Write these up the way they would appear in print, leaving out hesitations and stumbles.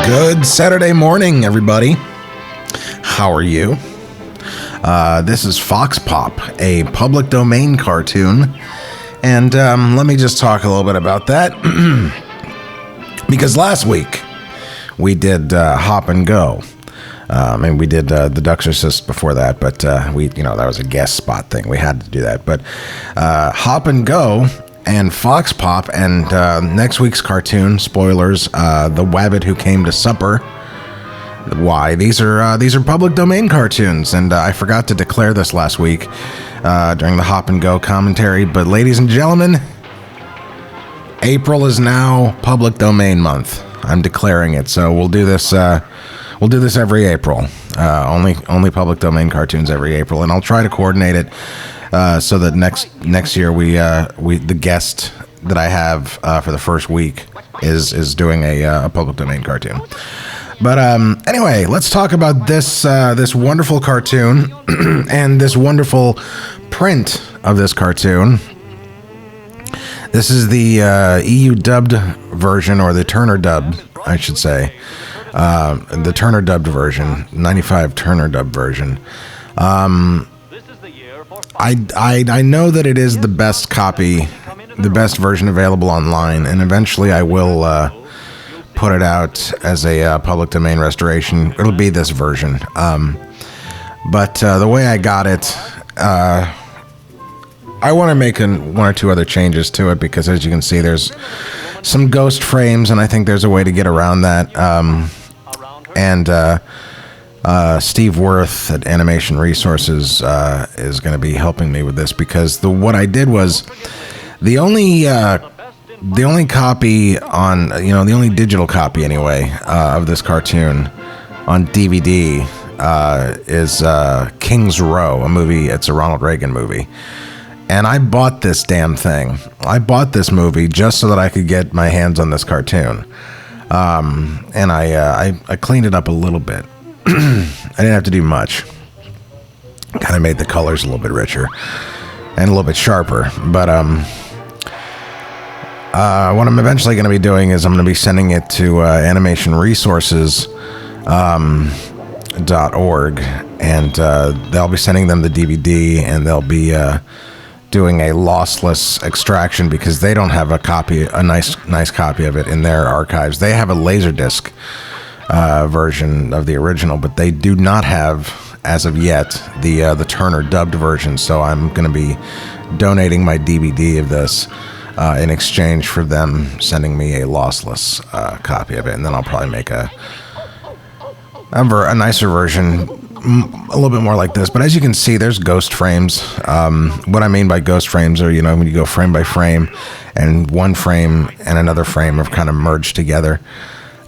Good Saturday morning, everybody. How are you? This is Fox Pop, a public domain cartoon. And let me just talk a little bit about that. Because last week, we did Hop and Go. And we did The Duxorcist before that, but that was a guest spot thing. We had to do that. But Hop and Go and Fox Pop and next week's cartoon, spoilers, The Wabbit Who Came to Supper. Why? These are public domain cartoons, and I forgot to declare this last week during the Hop and Go commentary. But ladies and gentlemen, April is now public domain month. I'm declaring it, so we'll do this. We'll do this every April. Only public domain cartoons every April, and I'll try to coordinate it so that next year we the guest that I have for the first week is doing a public domain cartoon. But anyway, let's talk about this wonderful cartoon and this wonderful print of this cartoon. This is the EU dubbed version, or the Turner dubbed, I should say. The Turner dubbed version, 95 Turner dubbed version. I know that it is the best copy, the best version available online, and eventually I will put it out as a public domain restoration. It'll be this version. But the way I got it, I want to make one or two other changes to it, because as you can see, there's some ghost frames, and I think there's a way to get around that. Steve Worth at Animation Resources is going to be helping me with this, because what I did was the only copy on, the only digital copy anyway of this cartoon on DVD is King's Row, a movie. It's a Ronald Reagan movie. And I bought this damn thing. I bought this movie just so that I could get my hands on this cartoon. And I cleaned it up a little bit. I didn't have to do much. Kind of made the colors a little bit richer and a little bit sharper. But what I'm eventually going to be doing is I'm going to be sending it to animationresources.org, and they'll be sending them the DVD, and they'll be doing a lossless extraction, because they don't have a nice copy of it in their archives. They have a Laserdisc version of the original, but they do not have, as of yet, the Turner dubbed version. So I'm going to be donating my DVD of this in exchange for them sending me a lossless copy of it, and then I'll probably make a nicer version, a little bit more like this. But as you can see, there's ghost frames. What I mean by ghost frames are, when you go frame by frame, and one frame and another frame have kind of merged together.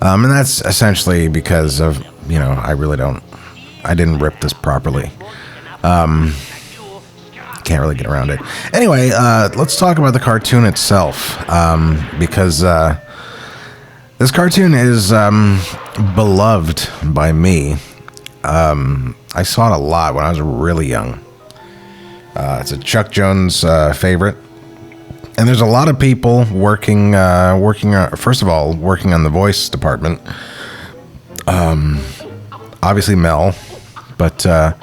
And that's essentially because of, I didn't rip this properly. Can't really get around it. Anyway, let's talk about the cartoon itself, because this cartoon is beloved by me. I saw it a lot when I was really young. It's a Chuck Jones favorite. And there's a lot of people working first of all, working on the voice department. Obviously Mel, but the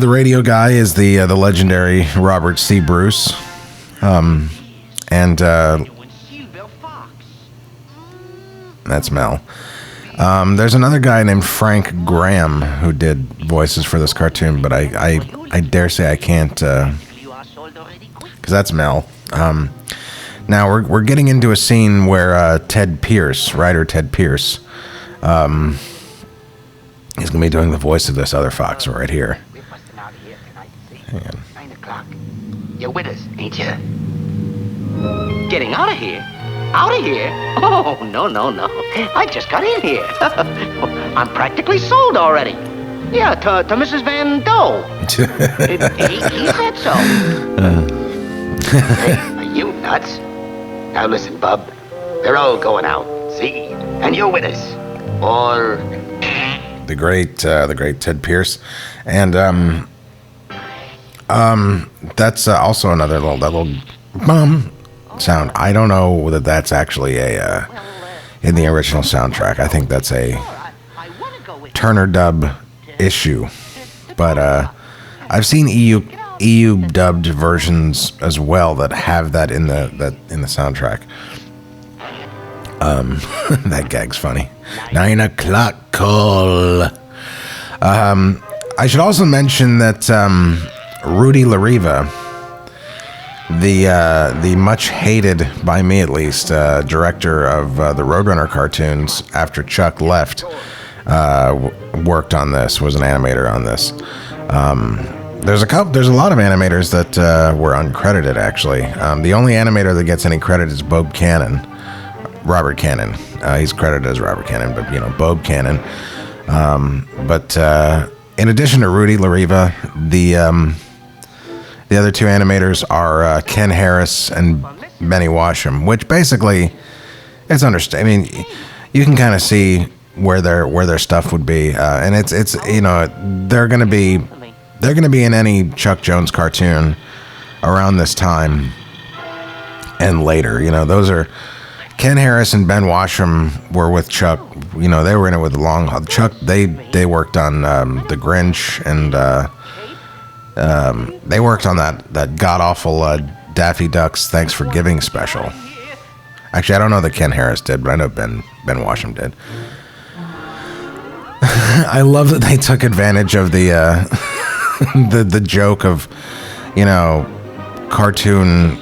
radio guy is the legendary Robert C. Bruce. And that's Mel. There's another guy named Frank Graham who did voices for this cartoon, but I dare say I can't, because that's Mel. Now we're getting into a scene where writer Ted Pierce, he's going to be doing the voice of this other fox right here. Hang on. 9 o'clock. You're with us, ain't you? Getting out of here? Out of here? Oh, no. I just got in here. I'm practically sold already. Yeah, to Mrs. Van Doe. he said so. Hey, are you nuts? Now listen, bub. They're all going out, see? And you're with us. Or... The great Ted Pierce. And, that's also another little sound. I don't know whether that's actually in the original soundtrack. I think that's a Turner dub issue, but I've seen EU dubbed versions as well that have that in the soundtrack. That gag's funny. 9 o'clock call. I should also mention that Rudy Lariva, the much hated, by me at least, director of the Roadrunner cartoons after Chuck left, worked on this, was an animator on this. There's a lot of animators that were uncredited, actually. The only animator that gets any credit is Robert Cannon. He's credited as Robert Cannon, but Bob Cannon. But in addition to Rudy Lariva, the other two animators are Ken Harris and Benny Washam, which basically it's understand. I mean, you can kind of see where their stuff would be, and it's they're gonna be in any Chuck Jones cartoon around this time and later. Those are Ken Harris and Ben Washam were with Chuck. They were in it with the long haul. Chuck, they worked on The Grinch, and they worked on that god-awful Daffy Duck's Thanks for Giving special. Actually, I don't know that Ken Harris did, but I know Ben Washam did. I love that they took advantage of the the joke of, cartoon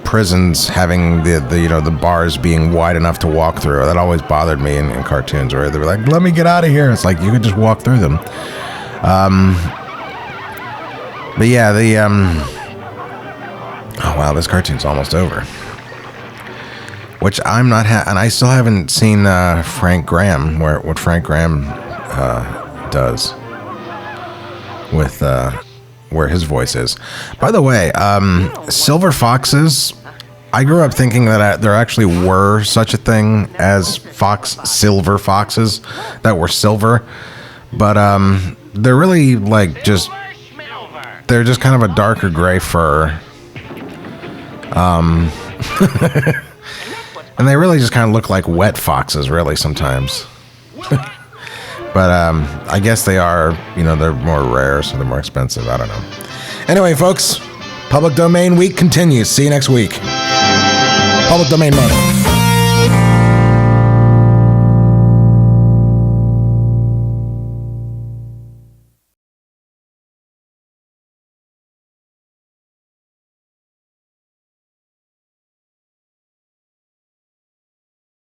prisons having the bars being wide enough to walk through. That always bothered me in cartoons, where they were like, "Let me get out of here." It's like you could just walk through them. But yeah, oh wow, this cartoon's almost over. Which I'm not, and I still haven't seen Frank Graham, what Frank Graham does with where his voice is. By the way, silver foxes. I grew up thinking that there actually were such a thing as silver foxes that were silver, but they're really they're just kind of a darker gray fur, and they really just kind of look like wet foxes, really sometimes. But I guess they are, they're more rare, so they're more expensive. I don't know. Anyway, folks, Public Domain Week continues. See you next week. Public Domain Month.